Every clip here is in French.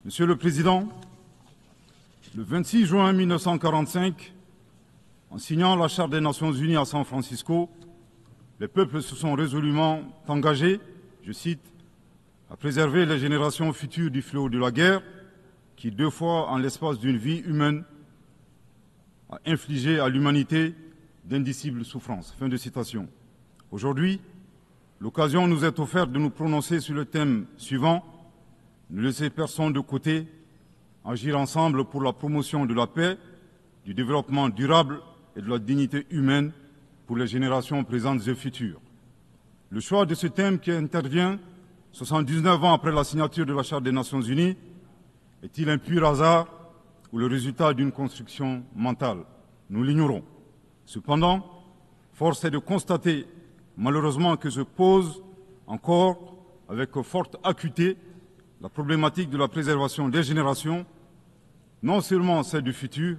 Monsieur le Président, le 26 juin 1945, en signant la Charte des Nations Unies à San Francisco, les peuples se sont résolument engagés, je cite, à préserver les générations futures du fléau de la guerre qui, 2 fois en l'espace d'une vie humaine, a infligé à l'humanité d'indicibles souffrances. Fin de citation. Aujourd'hui, l'occasion nous est offerte de nous prononcer sur le thème suivant: ne laisser personne de côté, agir ensemble pour la promotion de la paix, du développement durable et de la dignité humaine pour les générations présentes et futures. Le choix de ce thème qui intervient 79 ans après la signature de la Charte des Nations Unies est-il un pur hasard ou le résultat d'une construction mentale? Nous l'ignorons. Cependant, force est de constater malheureusement que se pose encore avec forte acuité la problématique de la préservation des générations, non seulement celle du futur,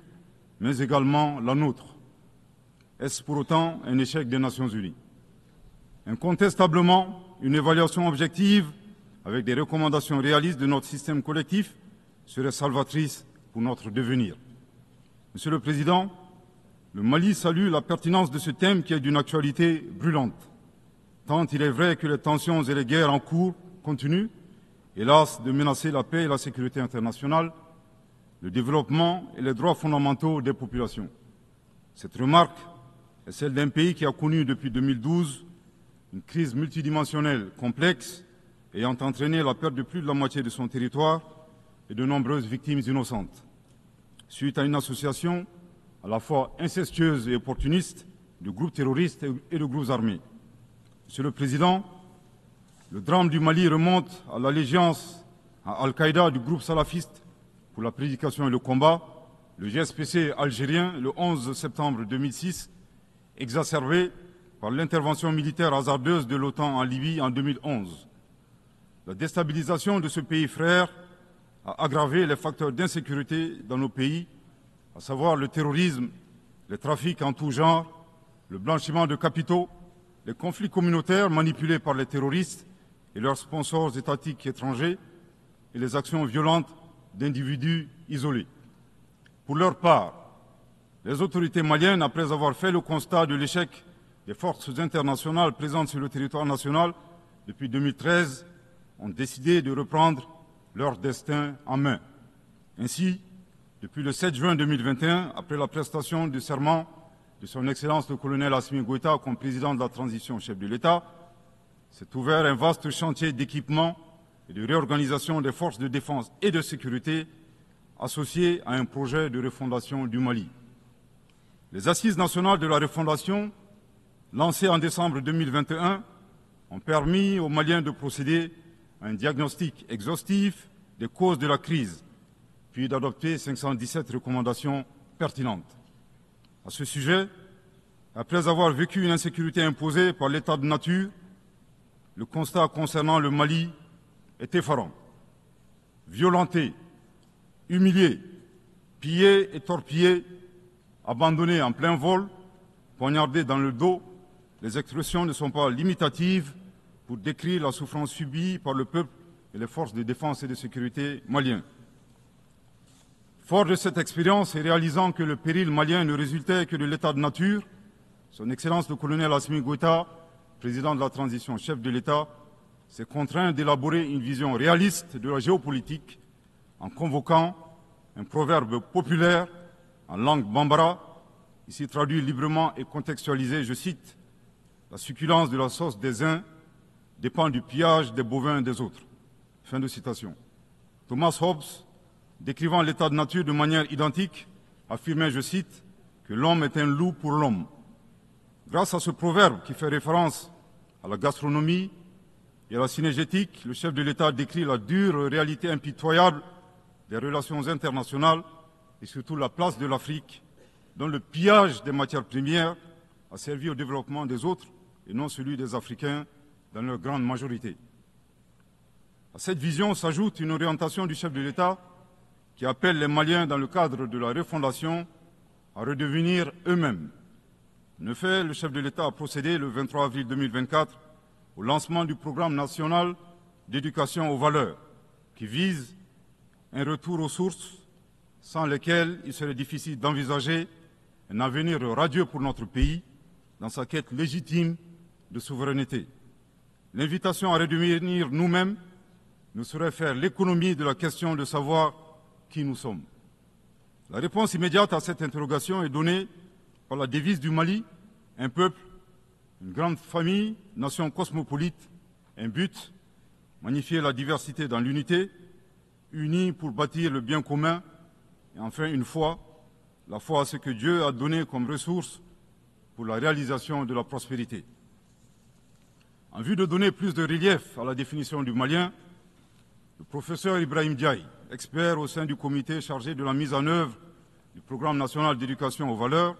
mais également la nôtre. Est-ce pour autant un échec des Nations Unies? Incontestablement, une évaluation objective avec des recommandations réalistes de notre système collectif serait salvatrice pour notre devenir. Monsieur le Président, le Mali salue la pertinence de ce thème qui est d'une actualité brûlante, tant il est vrai que les tensions et les guerres en cours continuent, hélas, de menacer la paix et la sécurité internationale, le développement et les droits fondamentaux des populations. Cette remarque est celle d'un pays qui a connu depuis 2012 une crise multidimensionnelle complexe ayant entraîné la perte de plus de la moitié de son territoire et de nombreuses victimes innocentes, suite à une association à la fois incestueuse et opportuniste de groupes terroristes et de groupes armés. Monsieur le Président, le drame du Mali remonte à l'allégeance à Al-Qaïda du groupe salafiste pour la prédication et le combat, le GSPC algérien, le 11 septembre 2006, exacerbé par l'intervention militaire hasardeuse de l'OTAN en Libye en 2011. La déstabilisation de ce pays frère a aggravé les facteurs d'insécurité dans nos pays, à savoir le terrorisme, les trafics en tout genre, le blanchiment de capitaux, les conflits communautaires manipulés par les terroristes et leurs sponsors étatiques étrangers et les actions violentes d'individus isolés. Pour leur part, les autorités maliennes, après avoir fait le constat de l'échec des forces internationales présentes sur le territoire national depuis 2013, ont décidé de reprendre leur destin en main. Ainsi, depuis le 7 juin 2021, après la prestation du serment de son Excellence le colonel Assimi Goïta comme président de la transition chef de l'État, s'est ouvert un vaste chantier d'équipement et de réorganisation des forces de défense et de sécurité associé à un projet de refondation du Mali. Les Assises nationales de la refondation, lancées en décembre 2021, ont permis aux Maliens de procéder à un diagnostic exhaustif des causes de la crise, puis d'adopter 517 recommandations pertinentes. À ce sujet, après avoir vécu une insécurité imposée par l'état de nature, le constat concernant le Mali est effarant. Violenté, humilié, pillé et torpillé, abandonné en plein vol, poignardé dans le dos, les expressions ne sont pas limitatives pour décrire la souffrance subie par le peuple et les forces de défense et de sécurité maliens. Fort de cette expérience et réalisant que le péril malien ne résultait que de l'état de nature, son Excellence le colonel Assimi Goïta, président de la transition chef de l'État, s'est contraint d'élaborer une vision réaliste de la géopolitique en convoquant un proverbe populaire en langue bambara, ici traduit librement et contextualisé, je cite, « La succulence de la sauce des uns dépend du pillage des bovins des autres ». Fin de citation. Thomas Hobbes, décrivant l'état de nature de manière identique, affirmait, je cite, que l'homme est un loup pour l'homme. Grâce à ce proverbe qui fait référence à la gastronomie et à la cinégétique, le chef de l'État décrit la dure réalité impitoyable des relations internationales et surtout la place de l'Afrique, dont le pillage des matières premières a servi au développement des autres et non celui des Africains dans leur grande majorité. À cette vision s'ajoute une orientation du chef de l'État qui appelle les Maliens, dans le cadre de la refondation, à redevenir eux-mêmes. En effet, le chef de l'État a procédé le 23 avril 2024 au lancement du programme national d'éducation aux valeurs, qui vise un retour aux sources sans lesquelles il serait difficile d'envisager un avenir radieux pour notre pays dans sa quête légitime de souveraineté. L'invitation à redevenir nous-mêmes ne saurait faire l'économie de la question de savoir qui nous sommes. La réponse immédiate à cette interrogation est donnée par la devise du Mali, un peuple, une grande famille, nation cosmopolite, un but, magnifier la diversité dans l'unité, unis pour bâtir le bien commun, et enfin une foi, la foi à ce que Dieu a donné comme ressource pour la réalisation de la prospérité. En vue de donner plus de relief à la définition du Malien, le professeur Ibrahim Diaye, expert au sein du comité chargé de la mise en œuvre du programme national d'éducation aux valeurs,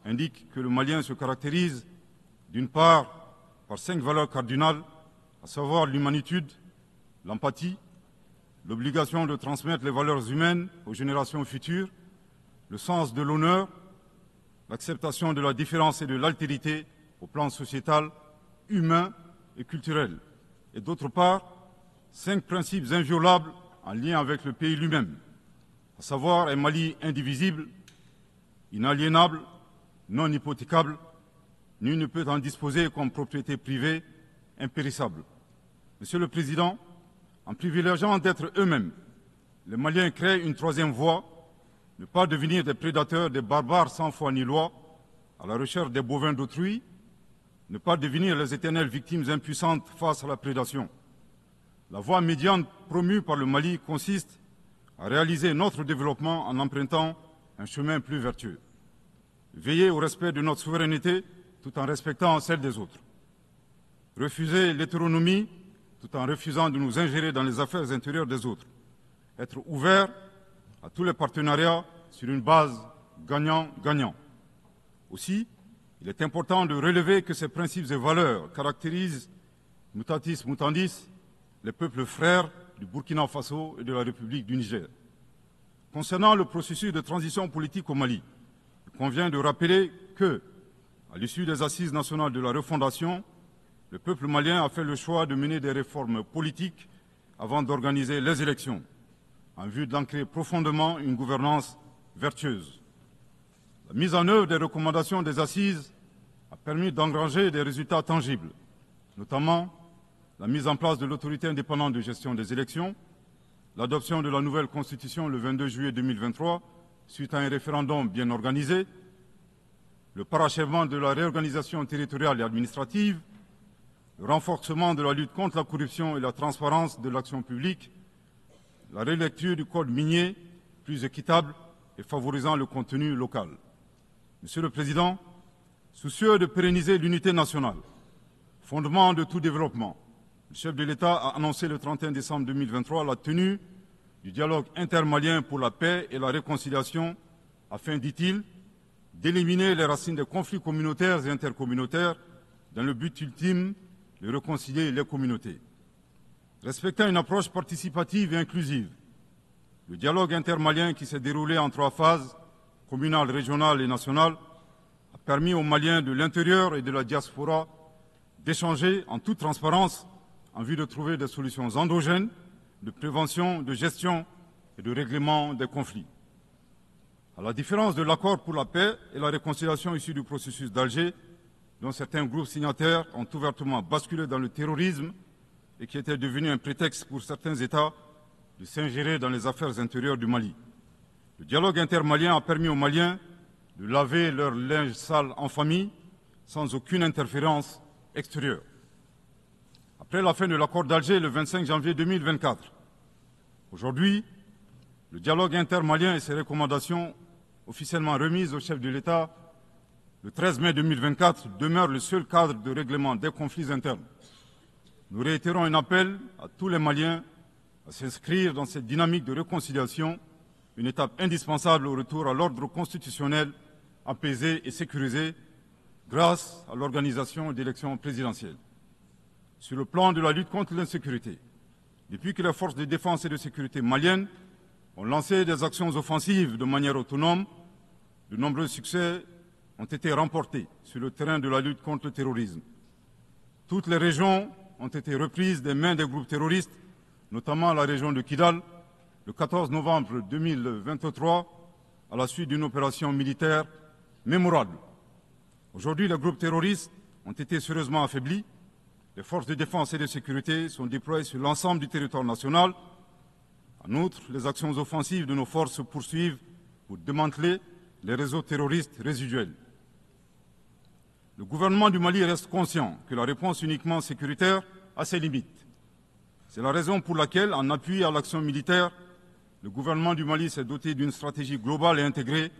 indique que le Malien se caractérise d'une part par 5 valeurs cardinales, à savoir l'humanitude, l'empathie, l'obligation de transmettre les valeurs humaines aux générations futures, le sens de l'honneur, l'acceptation de la différence et de l'altérité au plan sociétal, humain et culturel, et d'autre part, 5 principes inviolables en lien avec le pays lui-même, à savoir un Mali indivisible, inaliénable, non hypothécable, nul ne peut en disposer comme propriété privée, impérissable. Monsieur le Président, en privilégiant d'être eux-mêmes, les Maliens créent une troisième voie, ne pas devenir des prédateurs, des barbares sans foi ni loi, à la recherche des bovins d'autrui, ne pas devenir les éternelles victimes impuissantes face à la prédation. La voie médiane promue par le Mali consiste à réaliser notre développement en empruntant un chemin plus vertueux. Veiller au respect de notre souveraineté tout en respectant celle des autres. Refuser l'hétéronomie tout en refusant de nous ingérer dans les affaires intérieures des autres. Être ouvert à tous les partenariats sur une base gagnant-gagnant. Aussi, il est important de relever que ces principes et valeurs caractérisent, mutatis mutandis, les peuples frères du Burkina Faso et de la République du Niger. Concernant le processus de transition politique au Mali, il convient de rappeler que, à l'issue des assises nationales de la refondation, le peuple malien a fait le choix de mener des réformes politiques avant d'organiser les élections, en vue d'ancrer profondément une gouvernance vertueuse. La mise en œuvre des recommandations des assises a permis d'engranger des résultats tangibles, notamment la mise en place de l'autorité indépendante de gestion des élections, l'adoption de la nouvelle constitution le 22 juillet 2023, suite à un référendum bien organisé, le parachèvement de la réorganisation territoriale et administrative, le renforcement de la lutte contre la corruption et la transparence de l'action publique, la relecture du code minier, plus équitable et favorisant le contenu local. Monsieur le Président, soucieux de pérenniser l'unité nationale, fondement de tout développement, le chef de l'État a annoncé le 31 décembre 2023 la tenue du dialogue intermalien pour la paix et la réconciliation afin, dit-il, d'éliminer les racines des conflits communautaires et intercommunautaires dans le but ultime de réconcilier les communautés. Respectant une approche participative et inclusive, le dialogue intermalien qui s'est déroulé en 3 phases, communale, régionale et nationale, a permis aux Maliens de l'intérieur et de la diaspora d'échanger en toute transparence en vue de trouver des solutions endogènes de prévention, de gestion et de règlement des conflits. À la différence de l'accord pour la paix et la réconciliation issu du processus d'Alger, dont certains groupes signataires ont ouvertement basculé dans le terrorisme et qui était devenu un prétexte pour certains États de s'ingérer dans les affaires intérieures du Mali. Le dialogue intermalien a permis aux Maliens de laver leur linge sale en famille sans aucune interférence extérieure. Après la fin de l'accord d'Alger le 25 janvier 2024, aujourd'hui, le dialogue intermalien et ses recommandations officiellement remises au chef de l'État le 13 mai 2024 demeurent le seul cadre de règlement des conflits internes. Nous réitérons un appel à tous les Maliens à s'inscrire dans cette dynamique de réconciliation, une étape indispensable au retour à l'ordre constitutionnel apaisé et sécurisé grâce à l'organisation d'élections présidentielles. Sur le plan de la lutte contre l'insécurité, depuis que les forces de défense et de sécurité maliennes ont lancé des actions offensives de manière autonome, de nombreux succès ont été remportés sur le terrain de la lutte contre le terrorisme. Toutes les régions ont été reprises des mains des groupes terroristes, notamment la région de Kidal, le 14 novembre 2023 à la suite d'une opération militaire mémorable. Aujourd'hui, les groupes terroristes ont été sérieusement affaiblis. Les forces de défense et de sécurité sont déployées sur l'ensemble du territoire national. En outre, les actions offensives de nos forces se poursuivent pour démanteler les réseaux terroristes résiduels. Le gouvernement du Mali reste conscient que la réponse uniquement sécuritaire a ses limites. C'est la raison pour laquelle, en appui à l'action militaire, le gouvernement du Mali s'est doté d'une stratégie globale et intégrée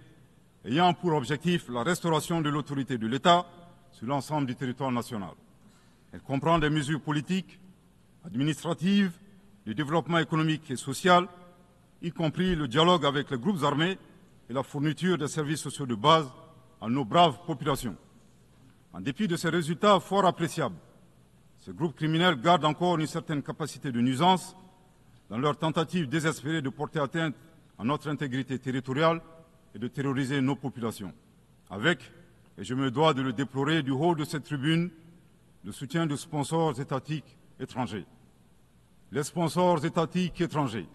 ayant pour objectif la restauration de l'autorité de l'État sur l'ensemble du territoire national. Elle comprend des mesures politiques, administratives, de développement économique et social, y compris le dialogue avec les groupes armés et la fourniture des services sociaux de base à nos braves populations. En dépit de ces résultats fort appréciables, ces groupes criminels gardent encore une certaine capacité de nuisance dans leur tentative désespérée de porter atteinte à notre intégrité territoriale et de terroriser nos populations. Avec, et je me dois de le déplorer du haut de cette tribune, le soutien de sponsors étatiques étrangers. Les sponsors étatiques étrangers.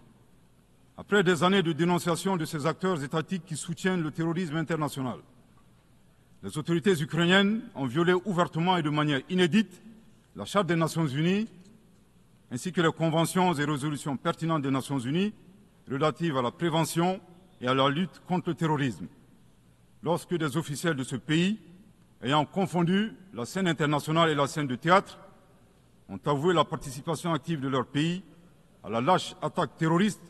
Après des années de dénonciation de ces acteurs étatiques qui soutiennent le terrorisme international, les autorités ukrainiennes ont violé ouvertement et de manière inédite la Charte des Nations Unies ainsi que les conventions et résolutions pertinentes des Nations Unies relatives à la prévention et à la lutte contre le terrorisme. Lorsque des officiels de ce pays, ayant confondu la scène internationale et la scène de théâtre, ont avoué la participation active de leur pays à la lâche attaque terroriste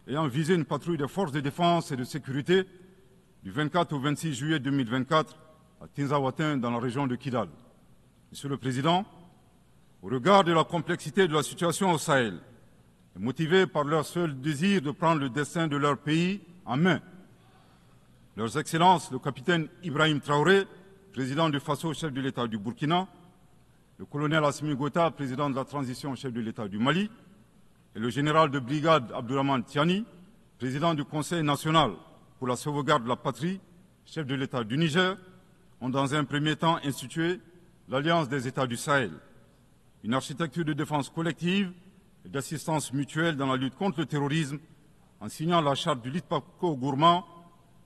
ayant visé une patrouille des forces de défense et de sécurité du 24 au 26 juillet 2024 à Tinzaouatin dans la région de Kidal. Monsieur le Président, au regard de la complexité de la situation au Sahel, et motivés par leur seul désir de prendre le destin de leur pays en main, Leurs Excellences, le capitaine Ibrahim Traoré, président du Faso, chef de l'État du Burkina, le colonel Assimi Goïta, président de la transition, chef de l'État du Mali, et le général de brigade Abdourahmane Tiani, président du Conseil national pour la sauvegarde de la patrie, chef de l'État du Niger, ont dans un premier temps institué l'Alliance des États du Sahel, une architecture de défense collective et d'assistance mutuelle dans la lutte contre le terrorisme, en signant la charte du Litpako Gourmand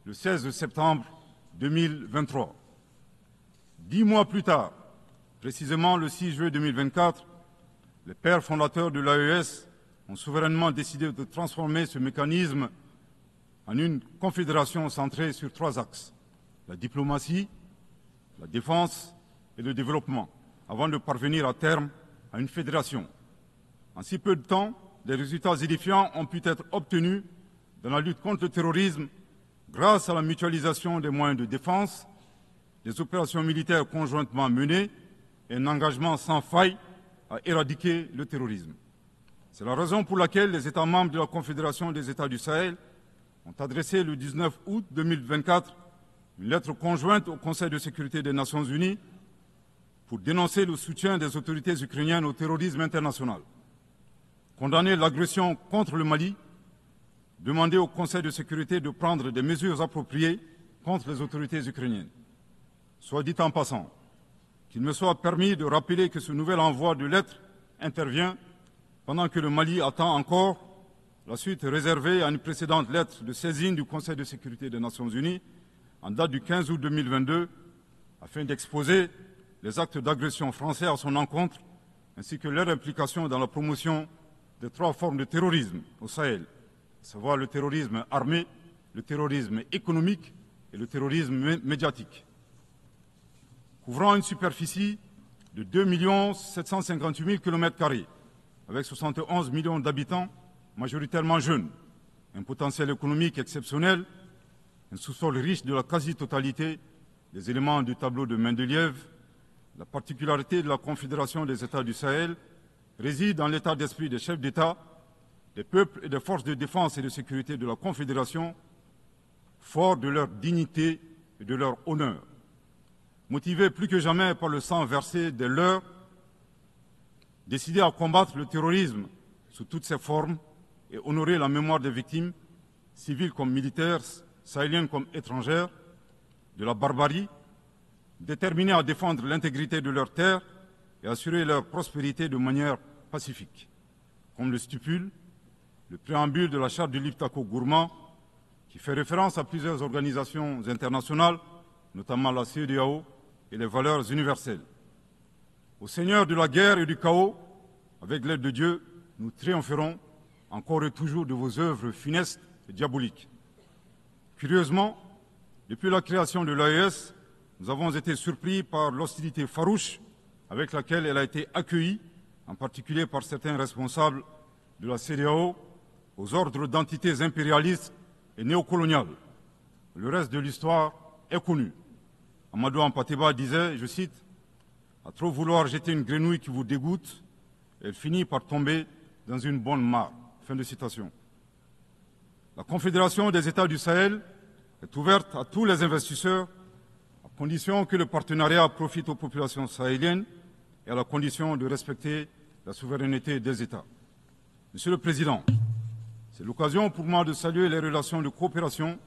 le 16 septembre 2023. 10 mois plus tard, précisément le 6 juillet 2024, les pères fondateurs de l'AES ont souverainement décidé de transformer ce mécanisme en une confédération centrée sur 3 axes: la diplomatie, la défense et le développement, avant de parvenir à terme à une fédération. En si peu de temps, des résultats édifiants ont pu être obtenus dans la lutte contre le terrorisme grâce à la mutualisation des moyens de défense, des opérations militaires conjointement menées et un engagement sans faille à éradiquer le terrorisme. C'est la raison pour laquelle les États membres de la Confédération des États du Sahel ont adressé le 19 août 2024 une lettre conjointe au Conseil de sécurité des Nations Unies pour dénoncer le soutien des autorités ukrainiennes au terrorisme international, condamner l'agression contre le Mali, demander au Conseil de sécurité de prendre des mesures appropriées contre les autorités ukrainiennes. Soit dit en passant, qu'il me soit permis de rappeler que ce nouvel envoi de lettres intervient pendant que le Mali attend encore la suite réservée à une précédente lettre de saisine du Conseil de sécurité des Nations Unies en date du 15 août 2022 afin d'exposer les actes d'agression français à son encontre ainsi que leur implication dans la promotion des 3 formes de terrorisme au Sahel, à savoir le terrorisme armé, le terrorisme économique et le terrorisme médiatique. Couvrant une superficie de 2 758 000 km², avec 71 millions d'habitants, majoritairement jeunes, un potentiel économique exceptionnel, un sous-sol riche de la quasi-totalité des éléments du tableau de Mendeleïev, la particularité de la Confédération des États du Sahel réside dans l'état d'esprit des chefs d'État, des peuples et des forces de défense et de sécurité de la Confédération, forts de leur dignité et de leur honneur. Motivés plus que jamais par le sang versé des leurs, décidés à combattre le terrorisme sous toutes ses formes et honorer la mémoire des victimes, civiles comme militaires, sahéliennes comme étrangères, de la barbarie, déterminés à défendre l'intégrité de leurs terres et assurer leur prospérité de manière pacifique. Comme le stipule le préambule de la charte du Liptako-Gourma, qui fait référence à plusieurs organisations internationales, notamment la CEDEAO et les valeurs universelles. Au Seigneur de la guerre et du chaos, avec l'aide de Dieu, nous triompherons encore et toujours de vos œuvres funestes et diaboliques. Curieusement, depuis la création de l'AES, nous avons été surpris par l'hostilité farouche avec laquelle elle a été accueillie, en particulier par certains responsables de la CEDEAO, aux ordres d'entités impérialistes et néocoloniales. Le reste de l'histoire est connu. Amadou Hampâté-Bâ disait, je cite, « À trop vouloir jeter une grenouille qui vous dégoûte, elle finit par tomber dans une bonne mare. » Fin de citation. La Confédération des États du Sahel est ouverte à tous les investisseurs, à condition que le partenariat profite aux populations sahéliennes et à la condition de respecter la souveraineté des États. Monsieur le Président, c'est l'occasion pour moi de saluer les relations de coopération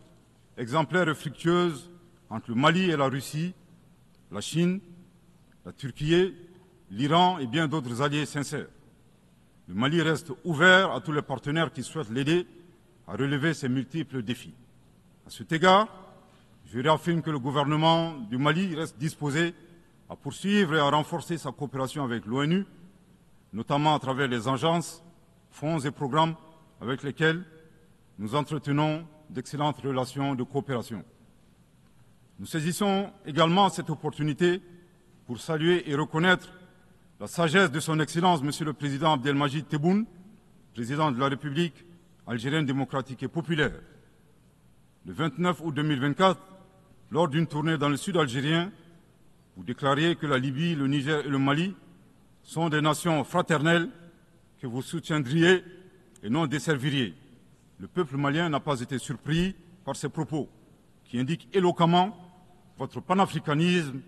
exemplaires et fructueuses entre le Mali et la Russie, la Chine, la Turquie, l'Iran et bien d'autres alliés sincères. Le Mali reste ouvert à tous les partenaires qui souhaitent l'aider à relever ces multiples défis. À cet égard, je réaffirme que le gouvernement du Mali reste disposé à poursuivre et à renforcer sa coopération avec l'ONU, notamment à travers les agences, fonds et programmes avec lesquels nous entretenons d'excellentes relations de coopération. Nous saisissons également cette opportunité pour saluer et reconnaître la sagesse de son Excellence, Monsieur le Président Abdelmadjid Tebboune, président de la République algérienne démocratique et populaire. Le 29 août 2024, lors d'une tournée dans le sud algérien, vous déclariez que la Libye, le Niger et le Mali sont des nations fraternelles que vous soutiendriez et non desserviriez. Le peuple malien n'a pas été surpris par ces propos, qui indiquent éloquemment votre panafricanisme,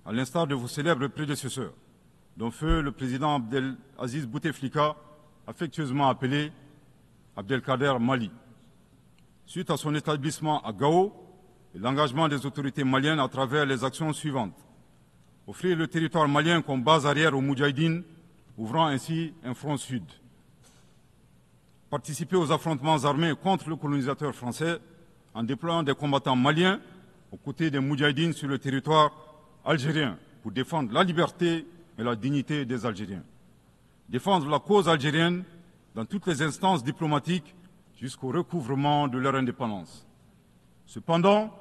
à l'instar de vos célèbres prédécesseurs, dont feu le président Abdelaziz Bouteflika, affectueusement appelé Abdelkader Mali. Suite à son établissement à Gao et l'engagement des autorités maliennes à travers les actions suivantes. Offrir le territoire malien comme base arrière aux Moudjahidines, ouvrant ainsi un front sud. Participer aux affrontements armés contre le colonisateur français en déployant des combattants maliens aux côtés des Moudjahidines sur le territoire algérien pour défendre la liberté et la dignité des Algériens. Défendre la cause algérienne dans toutes les instances diplomatiques jusqu'au recouvrement de leur indépendance. Cependant,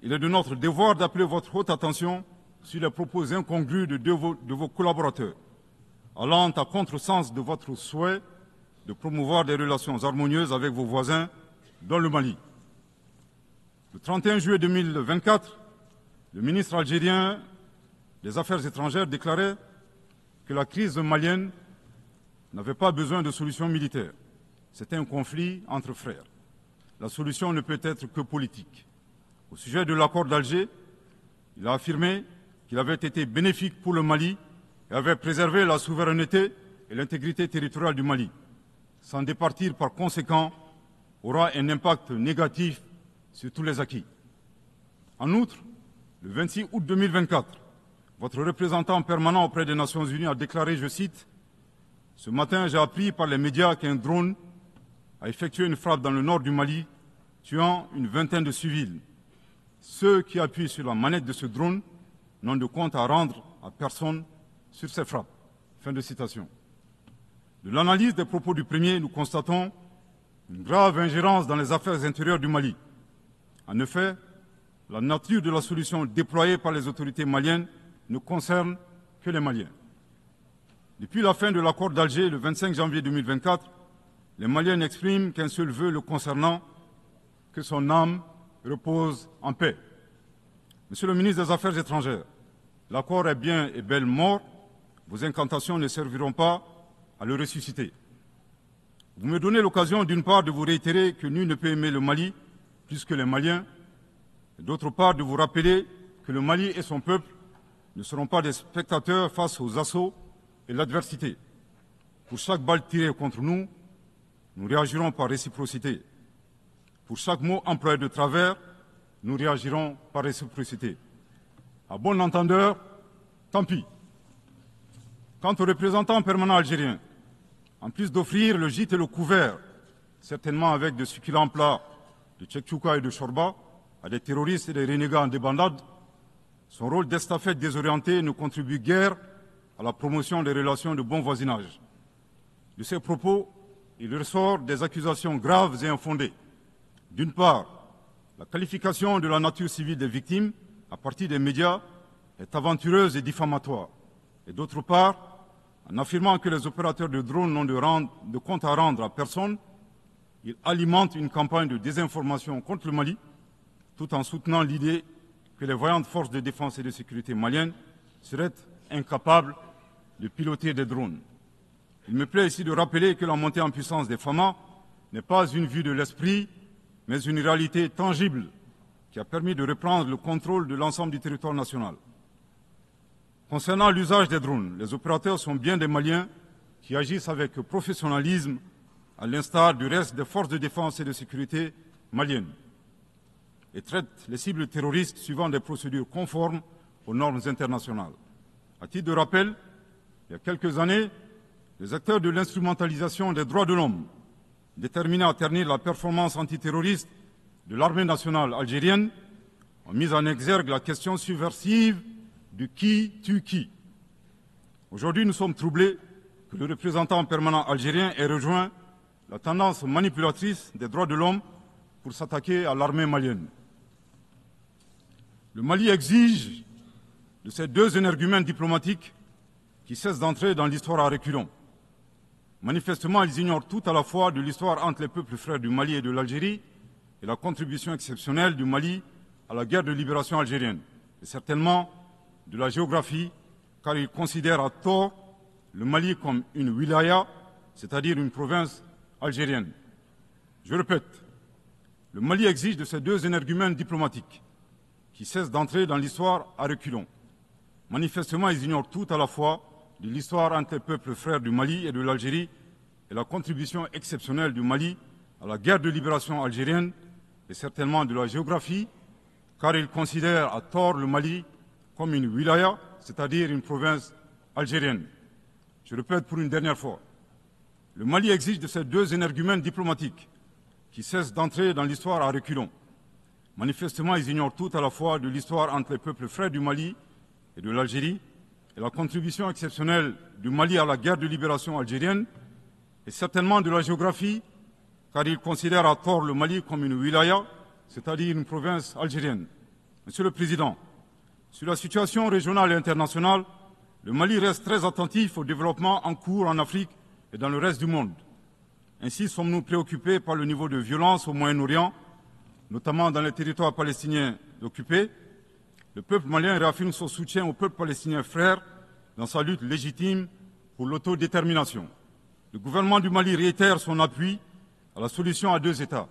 il est de notre devoir d'appeler votre haute attention sur les propos incongrus de vos collaborateurs, allant à contresens de votre souhait de promouvoir des relations harmonieuses avec vos voisins dans le Mali. Le 31 juillet 2024, le ministre algérien des Affaires étrangères déclarait que la crise malienne n'avait pas besoin de solution militaire. C'était un conflit entre frères. La solution ne peut être que politique. Au sujet de l'accord d'Alger, il a affirmé qu'il avait été bénéfique pour le Mali et avait préservé la souveraineté et l'intégrité territoriale du Mali. S'en départir par conséquent aura un impact négatif sur tous les acquis. En outre, le 26 août 2024, votre représentant permanent auprès des Nations Unies a déclaré, je cite, « Ce matin, j'ai appris par les médias qu'un drone a effectué une frappe dans le nord du Mali, tuant une vingtaine de civils. Ceux qui appuient sur la manette de ce drone n'ont de compte à rendre à personne sur ces frappes. » Fin de citation. De l'analyse des propos du premier, nous constatons une grave ingérence dans les affaires intérieures du Mali. En effet, la nature de la solution déployée par les autorités maliennes ne concerne que les Maliens. Depuis la fin de l'accord d'Alger, le 25 janvier 2024, les Maliens n'expriment qu'un seul vœu le concernant, que son âme repose en paix. Monsieur le ministre des Affaires étrangères, l'accord est bien et belle mort, vos incantations ne serviront pas à le ressusciter. Vous me donnez l'occasion d'une part de vous réitérer que nul ne peut aimer le Mali plus que les Maliens, et d'autre part de vous rappeler que le Mali et son peuple ne seront pas des spectateurs face aux assauts et l'adversité. Pour chaque balle tirée contre nous, nous réagirons par réciprocité. Pour chaque mot employé de travers, nous réagirons par réciprocité. À bon entendeur, tant pis. Quant aux représentants permanents algériens, en plus d'offrir le gîte et le couvert certainement avec de succulents plats de tchèque-tchouka et de chorba, à des terroristes et des renégats en débandade, son rôle d'estafette désorienté ne contribue guère à la promotion des relations de bon voisinage. De ces propos, il ressort des accusations graves et infondées. D'une part, la qualification de la nature civile des victimes à partir des médias est aventureuse et diffamatoire. Et d'autre part, en affirmant que les opérateurs de drones n'ont de compte à rendre à personne, il alimente une campagne de désinformation contre le Mali, tout en soutenant l'idée que les voyantes forces de défense et de sécurité maliennes seraient incapables de piloter des drones. Il me plaît ici de rappeler que la montée en puissance des FAMA n'est pas une vue de l'esprit, mais une réalité tangible qui a permis de reprendre le contrôle de l'ensemble du territoire national. Concernant l'usage des drones, les opérateurs sont bien des Maliens qui agissent avec professionnalisme, à l'instar du reste des forces de défense et de sécurité maliennes, et traitent les cibles terroristes suivant des procédures conformes aux normes internationales. À titre de rappel, il y a quelques années, les acteurs de l'instrumentalisation des droits de l'homme, déterminés à ternir la performance antiterroriste de l'armée nationale algérienne, ont mis en exergue la question subversive du qui tue qui. Aujourd'hui, nous sommes troublés que le représentant permanent algérien ait rejoint la tendance manipulatrice des droits de l'homme pour s'attaquer à l'armée malienne. Le Mali exige de ces deux énergumènes diplomatiques qui cessent d'entrer dans l'histoire à reculons. Manifestement, ils ignorent tout à la fois de l'histoire entre les peuples frères du Mali et de l'Algérie et la contribution exceptionnelle du Mali à la guerre de libération algérienne, et certainement de la géographie, car ils considèrent à tort le Mali comme une wilaya, c'est-à-dire une province algérienne. Je répète, le Mali exige de ces deux énergumènes diplomatiques qui cessent d'entrer dans l'histoire à reculons. Manifestement, ils ignorent tout à la fois de l'histoire entre les peuples frères du Mali et de l'Algérie et la contribution exceptionnelle du Mali à la guerre de libération algérienne et certainement de la géographie, car ils considèrent à tort le Mali comme une wilaya, c'est-à-dire une province algérienne. Je répète pour une dernière fois, le Mali exige de ces deux énergumènes diplomatiques qui cessent d'entrer dans l'histoire à reculons. Manifestement, ils ignorent tout à la fois de l'histoire entre les peuples frères du Mali et de l'Algérie et la contribution exceptionnelle du Mali à la guerre de libération algérienne et certainement de la géographie, car ils considèrent à tort le Mali comme une wilaya, c'est-à-dire une province algérienne. Monsieur le Président, sur la situation régionale et internationale, le Mali reste très attentif au développement en cours en Afrique et dans le reste du monde. Ainsi sommes-nous préoccupés par le niveau de violence au Moyen-Orient, notamment dans les territoires palestiniens occupés. Le peuple malien réaffirme son soutien au peuple palestinien frère dans sa lutte légitime pour l'autodétermination. Le gouvernement du Mali réitère son appui à la solution à deux États,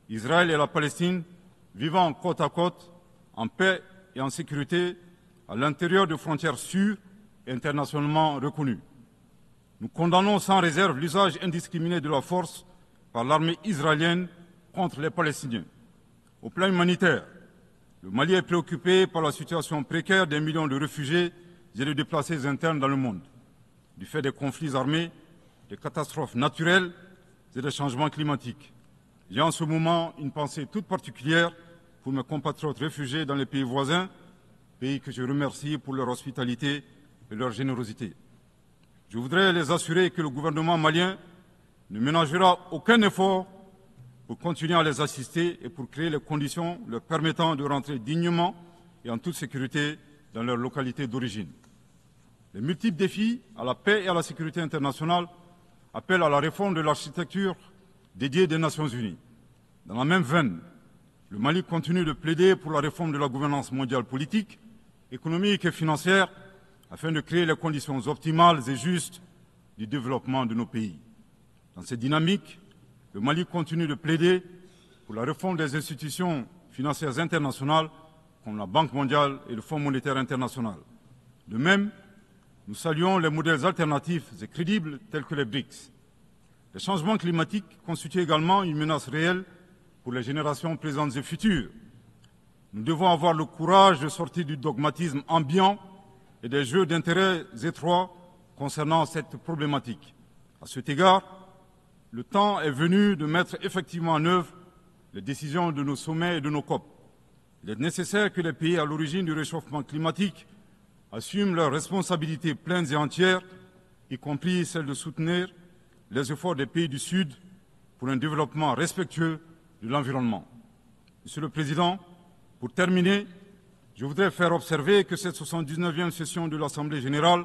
Israël et la Palestine, vivant côte à côte, en paix et en sécurité, à l'intérieur de frontières sûres et internationalement reconnues. Nous condamnons sans réserve l'usage indiscriminé de la force par l'armée israélienne contre les Palestiniens. Au plan humanitaire, le Mali est préoccupé par la situation précaire des millions de réfugiés et de déplacés internes dans le monde, du fait des conflits armés, des catastrophes naturelles et des changements climatiques. J'ai en ce moment une pensée toute particulière pour mes compatriotes réfugiés dans les pays voisins, pays que je remercie pour leur hospitalité et leur générosité. Je voudrais les assurer que le gouvernement malien ne ménagera aucun effort pour continuer à les assister et pour créer les conditions leur permettant de rentrer dignement et en toute sécurité dans leur localité d'origine. Les multiples défis à la paix et à la sécurité internationale appellent à la réforme de l'architecture dédiée des Nations Unies. Dans la même veine, le Mali continue de plaider pour la réforme de la gouvernance mondiale politique, économique et financière afin de créer les conditions optimales et justes du développement de nos pays. Dans cette dynamique, le Mali continue de plaider pour la réforme des institutions financières internationales comme la Banque mondiale et le Fonds monétaire international. De même, nous saluons les modèles alternatifs et crédibles tels que les BRICS. Les changements climatiques constituent également une menace réelle pour les générations présentes et futures. Nous devons avoir le courage de sortir du dogmatisme ambiant et des jeux d'intérêts étroits concernant cette problématique. À cet égard, le temps est venu de mettre effectivement en œuvre les décisions de nos sommets et de nos COP. Il est nécessaire que les pays à l'origine du réchauffement climatique assument leurs responsabilités pleines et entières, y compris celle de soutenir les efforts des pays du Sud pour un développement respectueux de l'environnement. Monsieur le Président, pour terminer, je voudrais faire observer que cette 79e session de l'Assemblée générale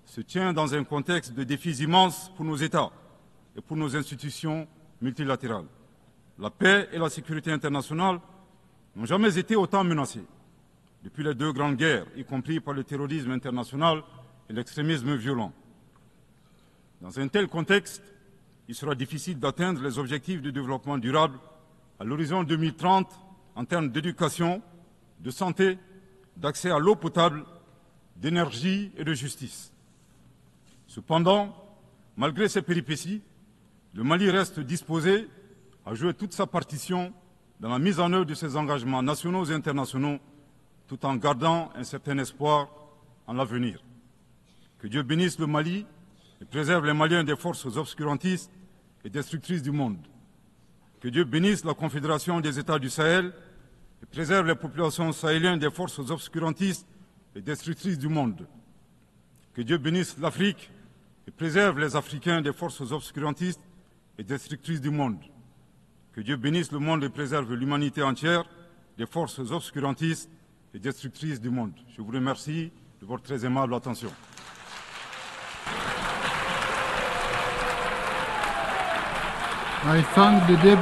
se tient dans un contexte de défis immenses pour nos États et pour nos institutions multilatérales. La paix et la sécurité internationale n'ont jamais été autant menacées depuis les deux grandes guerres, y compris par le terrorisme international et l'extrémisme violent. Dans un tel contexte, il sera difficile d'atteindre les objectifs de développement durable à l'horizon 2030 en termes d'éducation, de santé, d'accès à l'eau potable, d'énergie et de justice. Cependant, malgré ces péripéties, le Mali reste disposé à jouer toute sa partition dans la mise en œuvre de ses engagements nationaux et internationaux, tout en gardant un certain espoir en l'avenir. Que Dieu bénisse le Mali et préserve les Maliens des forces obscurantistes et destructrices du monde. Que Dieu bénisse la Confédération des États du Sahel et préserve les populations sahéliennes des forces obscurantistes et destructrices du monde. Que Dieu bénisse l'Afrique et préserve les Africains des forces obscurantistes et destructrices du monde. Que Dieu bénisse le monde et préserve l'humanité entière des forces obscurantistes et destructrices du monde. Je vous remercie de votre très aimable attention. I thank the